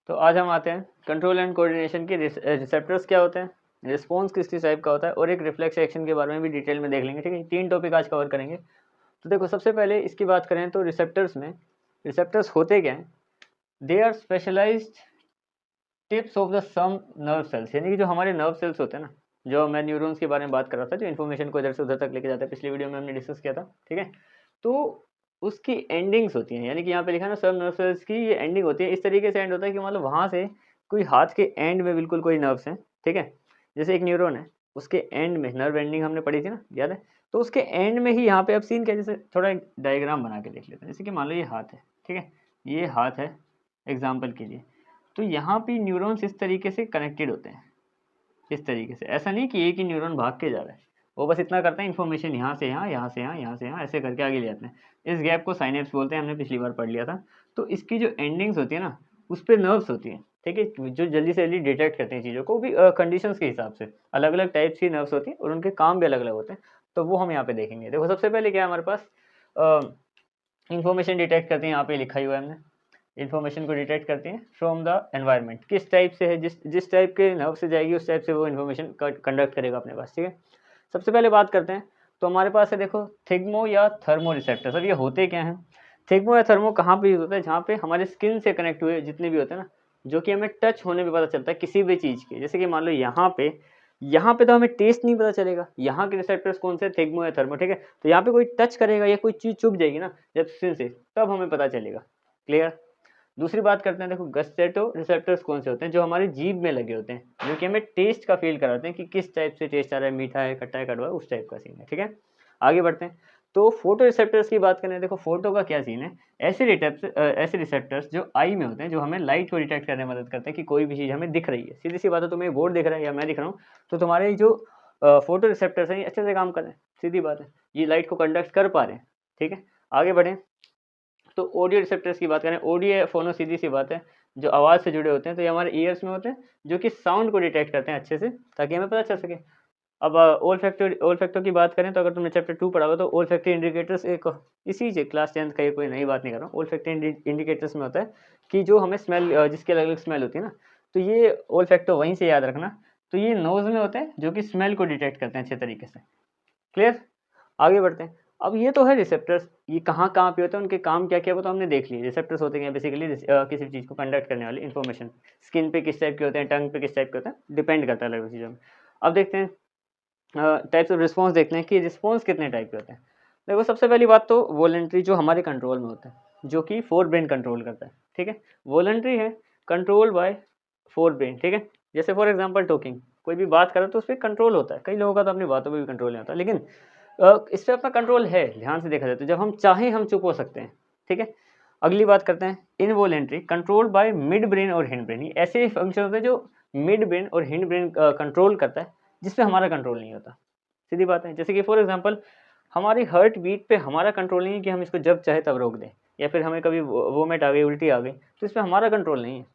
तो आज हम आते हैं कंट्रोल एंड कोऑर्डिनेशन के रिसेप्टर्स क्या होते हैं, रिस्पॉन्स किस किस टाइप का होता है और एक रिफ्लेक्स एक्शन के बारे में भी डिटेल में देख लेंगे। ठीक है, 3 टॉपिक आज कवर करेंगे। तो देखो, सबसे पहले इसकी बात करें तो रिसेप्टर्स होते क्या हैं। They are specialised tips of the some nerve cells, यानी कि जो हमारे नर्व सेल्स होते हैं ना, जो मैं न्यूरॉन्स के बारे में बात कर रहा था, जो इन्फॉर्मेशन को इधर से उधर तक लेके जाता है, पिछली वीडियो में हमने डिस्कस किया था। ठीक है, तो उसकी एंडिंग्स होती हैं, यानी कि यहाँ पे लिखा है ना सब नर्व सेल्स की ये एंडिंग होती है। इस तरीके से एंड होता है कि मतलब वहाँ से कोई हाथ के एंड में बिल्कुल कोई नर्व्स हैं। ठीक है, जैसे एक न्यूरॉन है, उसके एंड में नर्व एंडिंग हमने पढ़ी थी ना, याद है। तो उसके एंड में ही यहाँ पे अब सीन क्या है, जैसे थोड़ा डायग्राम बना के देख लेते हैं। जैसे कि मान लो ये हाथ है, ठीक है, ये हाथ है एग्जाम्पल के लिए। तो यहाँ पे न्यूरॉन्स इस तरीके से कनेक्टेड होते हैं, इस तरीके से। ऐसा नहीं कि एक ही न्यूरॉन भाग के जा रहा है, वो बस इतना करता है इन्फॉर्मेशन यहाँ से यहाँ, यहाँ से यहाँ, यहाँ से यहाँ, ऐसे करके आगे ले जाते हैं। इस गैप को साइनेप्स बोलते हैं, हमने पिछली बार पढ़ लिया था। तो इसकी जो एंडिंग्स होती है ना, उस पर नर्व्स होती हैं। ठीक है, जो जल्दी से जल्दी डिटेक्ट करते हैं चीज़ों को, भी कंडीशंस के हिसाब से अलग अलग टाइप्स की नर्व्स होती हैं और उनके काम भी अलग अलग होते हैं। तो वो हम यहाँ पे देखेंगे। देखो, सबसे पहले क्या है हमारे पास, इंफॉर्मेशन डिटेक्ट करती हैं। यहाँ पे लिखा ही हुआ है हमने, इन्फॉर्मेशन को डिटेक्ट करती हैं फ्रॉम द एनवायरनमेंट। किस टाइप से है, जिस टाइप के नर्व से जाएगी उस टाइप से वो इन्फॉर्मेशन कंडक्ट करेगा अपने पास। ठीक है, सबसे पहले बात करते हैं। तो हमारे पास है, देखो, थिग्मो या थर्मो रिसेप्टर्स। अब ये होते क्या हैं, थिग्मो या थर्मो कहाँ पे यूज होता है, जहाँ पे हमारे स्किन से कनेक्ट हुए जितने भी होते हैं ना, जो कि हमें टच होने पे पता चलता है किसी भी चीज़ के। जैसे कि मान लो यहाँ पे तो हमें टेस्ट नहीं पता चलेगा, यहाँ के रिसेप्टर्स कौन से, थिग्मो या थर्मो। ठीक है, तो यहाँ पे कोई टच करेगा या कोई चीज़ चुभ जाएगी ना जब स्किन से, तब हमें पता चलेगा। क्लियर। दूसरी बात करते हैं, देखो, गस्टेटो रिसेप्टर्स कौन से होते हैं, जो हमारे जीभ में लगे होते हैं, जो कि हमें टेस्ट का फील कराते हैं कि किस टाइप से टेस्ट आ रहा है, मीठा है, खट्टा है, कड़वा है, उस टाइप का सीन है। ठीक है, आगे बढ़ते हैं। तो फोटो रिसेप्टर्स की बात करें, देखो फोटो का क्या सीन है। ऐसे रिसेप्टर्स जो आई में होते हैं, जो हमें लाइट को डिटेक्ट करने में मदद करते हैं कि कोई भी चीज़ हमें दिख रही है। सीधी सी बात है, तुम्हें बोर्ड दिख रहा है या मैं दिख रहा हूँ, तो तुम्हारे जो फोटो रिसेप्टर्स हैं ये अच्छे से काम कर रहे हैं। सीधी बात है, ये लाइट को कंडक्ट कर पा रहे हैं। ठीक है, आगे बढ़ें। तो ऑडियो रिसेप्टर्स की बात करें, ऑडियो फोनो, सीधी सी बात है, जो आवाज़ से जुड़े होते हैं, तो ये हमारे ईयर्स में होते हैं, जो कि साउंड को डिटेक्ट करते हैं अच्छे से, ताकि हमें पता चल सके। अब ओल्फैक्टो की बात करें, तो अगर तुमने चैप्टर 2 पढ़ा हो तो ओल्फैक्टो इंडिकेटर्स एक इसी से क्लास 10th का, ये कोई नई बात नहीं कर रहा हूँ। ओल्फैक्टो इंडिकेटर्स में होता है कि जो हमें स्मेल, जिसकी अलग अलग स्मेल होती है ना, तो ये ओल्फैक्टो वहीं से याद रखना। तो ये नोज में होते हैं, जो कि स्मेल को डिटेक्ट करते हैं अच्छे तरीके से। क्लियर, आगे बढ़ते हैं। अब ये तो है रिसेप्टर्स, ये कहाँ कहाँ पे होते हैं, उनके काम क्या क्या, वो तो हमने देख लिए। रिसेप्टर्स होते हैं बेसिकली किसी चीज़ को कंडक्ट करने वाली इन्फॉर्मेशन। स्किन पे किस टाइप के होते हैं, टंग पे किस टाइप के होते हैं, डिपेंड करता है अलग अलग चीज़ों में। अब देखते हैं टाइप्स ऑफ रिस्पॉन्स, देखते हैं कि रिस्पॉन्स कितने टाइप के होते हैं। देखो, सबसे पहली बात तो वॉलंटरी, जो हमारे कंट्रोल में होता है, जो कि फोर ब्रेन कंट्रोल करता है। ठीक है, वॉलंटरी है, कंट्रोल बाय फोर ब्रेन। ठीक है, जैसे फॉर एग्जांपल टॉकिंग, कोई भी बात करे तो उस पर कंट्रोल होता है। कई लोगों का तो अपनी बातों पे भी कंट्रोल नहीं होता, लेकिन इस पर अपना कंट्रोल है। ध्यान से देखा जाए तो जब हम चाहें हम चुप हो सकते हैं। ठीक है, अगली बात करते हैं involuntary, control by mid brain और हिंड ब्रेन। ऐसे फंक्शन होते हैं जो मिड ब्रेन और हिंड ब्रेन कंट्रोल करता है, जिसपे हमारा कंट्रोल नहीं होता। सीधी बात है, जैसे कि फॉर एग्जांपल हमारी हार्ट बीट पे हमारा कंट्रोल नहीं है कि हम इसको जब चाहे तब रोक दें, या फिर हमें कभी वोमिट आ गई, उल्टी आ गई, तो इस पर हमारा कंट्रोल नहीं है।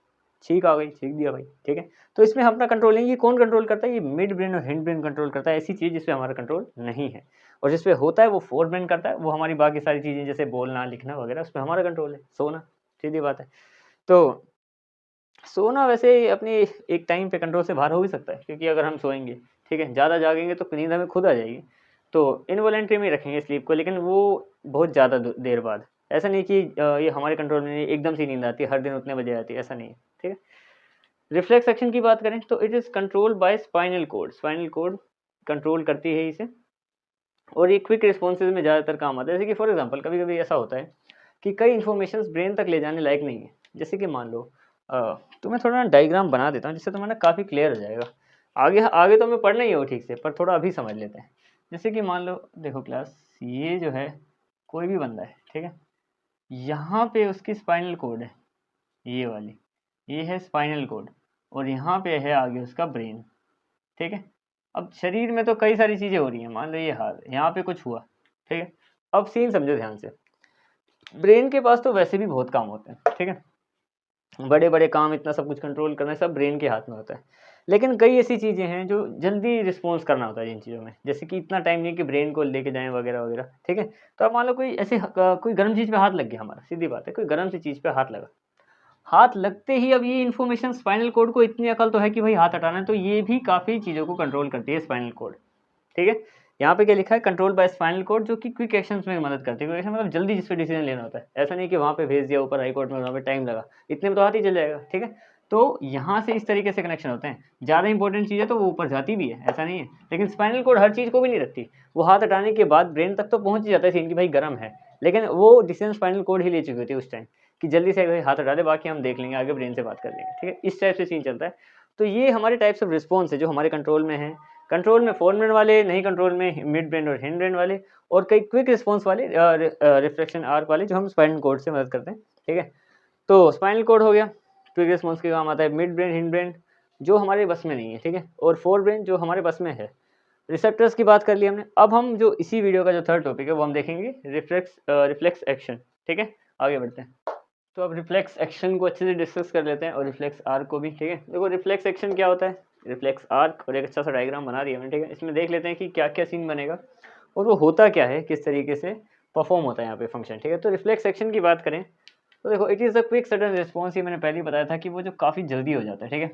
छींक आ गई, छींक दिया भाई। ठीक है, तो इसमें अपना कंट्रोल नहीं। ये कौन कंट्रोल करता है, ये मिड ब्रेन और हिंड ब्रेन कंट्रोल करता है। ऐसी चीज़ जिसपे हमारा कंट्रोल नहीं है, और जिसपे होता है वो फोर ब्रेन करता है। वो हमारी बाकी सारी चीज़ें जैसे बोलना, लिखना वगैरह, उस पर हमारा कंट्रोल है। सोना, सीधी बात है। तो सोना वैसे अपनी एक टाइम पे कंट्रोल से बाहर हो भी सकता है, क्योंकि अगर हम सोएंगे, ठीक है, ज़्यादा जागेंगे तो नींद हमें खुद आ जाएगी। तो इनवॉलेंट्री में रखेंगे स्लीप को, लेकिन वो बहुत ज़्यादा देर बाद। ऐसा नहीं कि ये हमारे कंट्रोल में नहीं, एकदम से नींद आती है हर दिन उतने बजे आती है, ऐसा नहीं है। ठीक है, रिफ्लेक्स एक्शन की बात करें तो it is controlled by spinal cord. Spinal cord control करती है इसे, और ये क्विक रिस्पॉन्सेज में ज़्यादातर काम आता है। जैसे कि फॉर एग्जांपल कभी कभी ऐसा होता है कि कई इन्फॉर्मेशन ब्रेन तक ले जाने लायक नहीं है। जैसे कि मान लो तो मैं थोड़ा डायग्राम बना देता हूँ, जिससे तुम्हें काफ़ी क्लियर हो जाएगा। आगे आगे तो हमें पढ़ना ही हो ठीक से, पर थोड़ा अभी समझ लेते हैं। जैसे कि मान लो, देखो क्लास, ये जो है कोई भी बंदा है, ठीक है, यहाँ पे उसकी स्पाइनल कोड है, ये वाली, ये है स्पाइनल कोड, और यहाँ पे है आगे उसका ब्रेन। ठीक है, अब शरीर में तो कई सारी चीज़ें हो रही हैं। मान लो ये हाथ, यहाँ पे कुछ हुआ, ठीक है। अब सीन समझो ध्यान से। ब्रेन के पास तो वैसे भी बहुत काम होते हैं, ठीक है, बड़े बड़े काम, इतना सब कुछ कंट्रोल करना सब ब्रेन के हाथ में होता है। लेकिन कई ऐसी चीज़ें हैं जो जल्दी रिस्पॉन्स करना होता है जिन चीज़ों में, जैसे कि इतना टाइम नहीं कि ब्रेन को लेके जाएं वगैरह वगैरह। ठीक है, तो अब मान लो कोई ऐसे कोई गर्म चीज़ पे हाथ लग गया हमारा, सीधी बात है, कोई गर्म सी चीज़ पे हाथ लगा, हाथ लगते ही अब ये इन्फॉर्मेशन स्पाइनल कोड को इतनी अकल तो है कि भाई हाथ हटाना है, तो ये भी काफ़ी चीज़ों को कंट्रोल करती है स्पाइनल कोड। ठीक है, यहाँ पे क्या लिखा है, कंट्रोल बाय स्पाइनल कोड, जो कि क्विक एक्शंस में मदद करती है। क्विक एक्शन मतलब जल्दी जिस पे डिसीजन लेना होता है, ऐसा नहीं कि वहाँ पे भेज दिया ऊपर हाई कोर्ट में, वहाँ पे टाइम लगा, इतने में तो हाथ ही चल जाएगा। ठीक है, तो यहाँ से इस तरीके से कनेक्शन होते हैं। ज़्यादा इंपॉर्टेंट चीज़ है तो वो ऊपर जाती भी है, ऐसा नहीं है, लेकिन स्पाइनल कोड हर चीज़ को भी नहीं रखती। वो हाथ हटाने के बाद ब्रेन तक तो पहुँच ही जाता है सीन कि भाई गर्म है, लेकिन वो डिसीजन स्पाइनल कोड ही ले चुकी होती है उस टाइम कि जल्दी से हाथ हटा दे, बाकी हम देख लेंगे, आगे ब्रेन से बात कर लेंगे। ठीक है, इस टाइप से सीन चलता है। तो ये हमारे टाइप्स ऑफ रिस्पॉन्स है जो हमारे कंट्रोल में है। कंट्रोल में फोर ब्रेन वाले, नहीं कंट्रोल में मिड ब्रेन और हिंड ब्रेन वाले, और कई क्विक रिस्पॉन्स वाले रिफ्लेक्शन आर्क वाले जो हम स्पाइनल कोड से मदद करते हैं। ठीक है, तो स्पाइनल कोड हो गया, क्विक रिस्पॉन्स के काम आता है। मिड ब्रेन, हिंड ब्रेन जो हमारे बस में नहीं है, ठीक है, और फोर ब्रेन जो हमारे बस में है। रिसेप्टर्स की बात कर ली हमने। अब हम जो इसी वीडियो का जो थर्ड टॉपिक है वो हम देखेंगे रिफ्लेक्स एक्शन। ठीक है, आगे बढ़ते हैं। तो अब रिफ्लेक्स एक्शन को अच्छे से डिस्कस कर लेते हैं और रिफ्लेक्स आर्क को भी। ठीक है, देखो रिफ्लेक्स एक्शन क्या होता है, रिफ्लेक्स आर्क, और एक अच्छा सा डायग्राम बना दिया मैंने। ठीक है, इसमें देख लेते हैं कि क्या क्या सीन बनेगा और वो होता क्या है, किस तरीके से परफॉर्म होता है यहाँ पे फंक्शन। ठीक है, तो रिफ्लेक्स एक्शन की बात करें तो देखो, it is a quick sudden response. ये मैंने पहले ही बताया था कि वो जो काफ़ी जल्दी हो जाता है। ठीक है,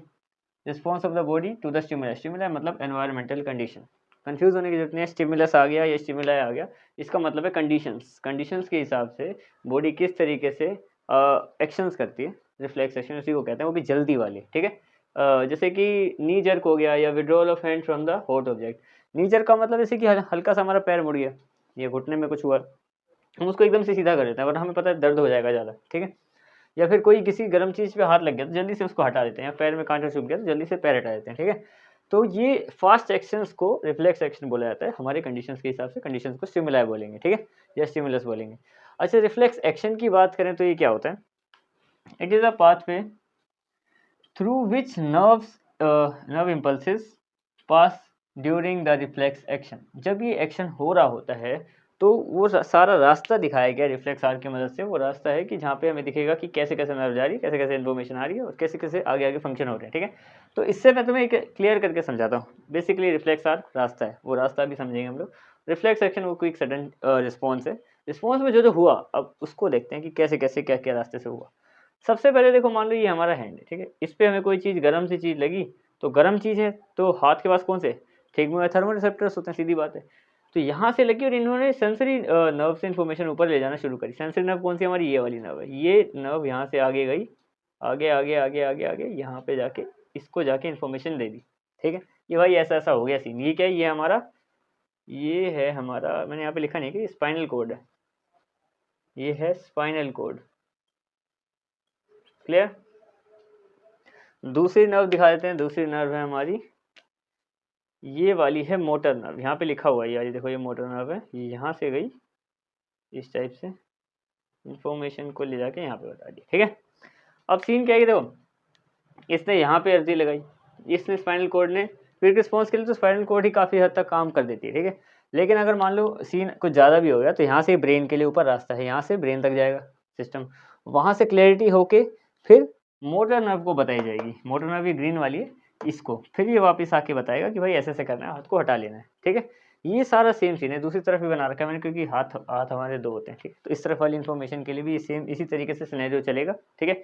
response of the body to the stimulus. Stimulus मतलब एनवायरमेंटल कंडीशन। कंफ्यूज होने की जरूरत नहीं है, स्टिमुलस आ गया या स्टिमुलाई आ गया, इसका मतलब है कंडीशंस। कंडीशंस के हिसाब से बॉडी किस तरीके से एक्शंस करती है, रिफ्लेक्स एक्शन उसी को कहते हैं, वो भी जल्दी वाली। ठीक है, जैसे कि नी जर्क हो गया या withdrawal of hand from the hot object. Knee jerk का मतलब जैसे कि हल्का सा हमारा पैर मुड़ गया, ये घुटने में कुछ हुआ, हम उसको एकदम से सीधा कर देते हैं, वरना हमें पता है दर्द हो जाएगा ज़्यादा। ठीक है, या फिर कोई किसी गर्म चीज़ पे हाथ लग गया तो जल्दी से उसको हटा देते हैं, या पैर में कांटा चुभ गया तो जल्दी से पैर हटा देते हैं। ठीक है, तो ये फास्ट एक्शंस को रिफ्लेक्स एक्शन बोला जाता है। हमारे कंडीशंस के हिसाब से कंडीशंस को स्टिमुलाई बोलेंगे। ठीक है, या स्टिमुलस बोलेंगे। अच्छा, रिफ्लेक्स एक्शन की बात करें तो ये क्या होता है, it is a pathway through which nerve impulses pass during the reflex action. जब ये एक्शन हो रहा होता है तो वो सारा रास्ता दिखाया गया रिफ्लेक्स आर्क की मदद से। वो रास्ता है कि जहाँ पे हमें दिखेगा कि कैसे कैसे नर्व जा रही है, कैसे कैसे इन्फॉर्मेशन आ रही है और कैसे कैसे आगे आगे फंक्शन हो रहे हैं। ठीक है, तो इससे मैं तुम्हें एक क्लियर करके समझाता हूँ। बेसिकली रिफ्लेक्स आर्क रास्ता है, वो रास्ता भी समझेंगे हम लोग। रिफ्लेक्स एक्शन वो क्विक सडन रिस्पॉन्स है। रिस्पॉन्स में जो हुआ, अब उसको देखते हैं कि कैसे कैसे क्या क्या रास्ते से हुआ। सबसे पहले देखो, मान लो ये हमारा हैंड है। ठीक है, इस पे हमें कोई चीज़ गर्म सी चीज़ लगी, तो गर्म चीज़ है तो हाथ के पास कौन से थर्मो रिसेप्टर्स होते हैं, सीधी बात है। तो यहाँ से लगी और इन्होंने सेंसरी नर्व से इन्फॉर्मेशन ऊपर ले जाना शुरू करी। सेंसरी नर्व कौन सी हमारी, ये वाली नर्व है। ये नर्व यहाँ से आगे गई, आगे आगे आगे आगे आगे यहाँ पे जाके इसको जाके इन्फॉर्मेशन दे दी। ठीक है, ये भाई ऐसा ऐसा हो गया सीन। ये क्या है, ये हमारा, ये है हमारा, मैंने यहाँ पे लिखा नहीं कि स्पाइनल कोड है, ये है स्पाइनल कोड। क्लियर। दूसरी नर्व दिखा देते हैं। दूसरी नर्व है हमारी, ये वाली है मोटर नर्व। यहाँ पे लिखा हुआ है, ये देखो, ये मोटर नर्व है। ये यहाँ से गई, इस टाइप से इंफॉर्मेशन को ले जाके यहाँ पे बता दिया। ठीक है, अब सीन क्या है, देखो इसने यहाँ पे अर्जी लगाई, इसने स्पाइनल कोड ने क्विक रिस्पॉन्स के लिए, तो स्पाइनल कोड ही काफ़ी हद तक काम कर देती है। ठीक है, लेकिन अगर मान लो सीन कुछ ज़्यादा भी हो गया तो यहाँ से ब्रेन के लिए ऊपर रास्ता है, यहाँ से ब्रेन तक जाएगा सिस्टम, वहाँ से क्लैरिटी होके फिर मोटर नर्व को बताई जाएगी। मोटर नर्व ये ग्रीन वाली है, इसको फिर ये वापस आके बताएगा कि भाई ऐसे ऐसे करना है, हाथ को हटा लेना है। ठीक है, ये सारा सेम सीन है। दूसरी तरफ भी बना रखा है मैंने, क्योंकि हाथ हाथ हमारे दो होते हैं। ठीक है, तो इस तरफ वाली इन्फॉर्मेशन के लिए भी सेम इसी तरीके से सिनेरियो चलेगा। ठीक है,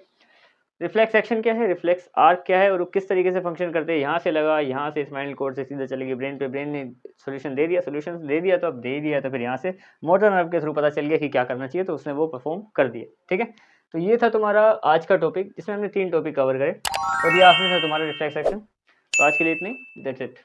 रिफ्लेक्स एक्शन क्या है, रिफ्लेक्स आर्क क्या है और वो किस तरीके से फंक्शन करते हैं। यहाँ से लगा, यहाँ से स्पाइनल कोड से सीधा चलेगी ब्रेन पे, ब्रेन ने सोल्यूशन दे दिया, सोल्यूशन दे दिया तो अब दे दिया तो फिर यहाँ से मोटर नर्व के थ्रू पता चल गया कि क्या करना चाहिए, तो उसने वो परफॉर्म कर दिया। ठीक है, तो ये था तुम्हारा आज का टॉपिक, जिसमें हमने 3 टॉपिक कवर करे और ये आखिरी था तुम्हारा रिफ्लेक्स एक्शन। तो आज के लिए इतनी, दैट्स इट।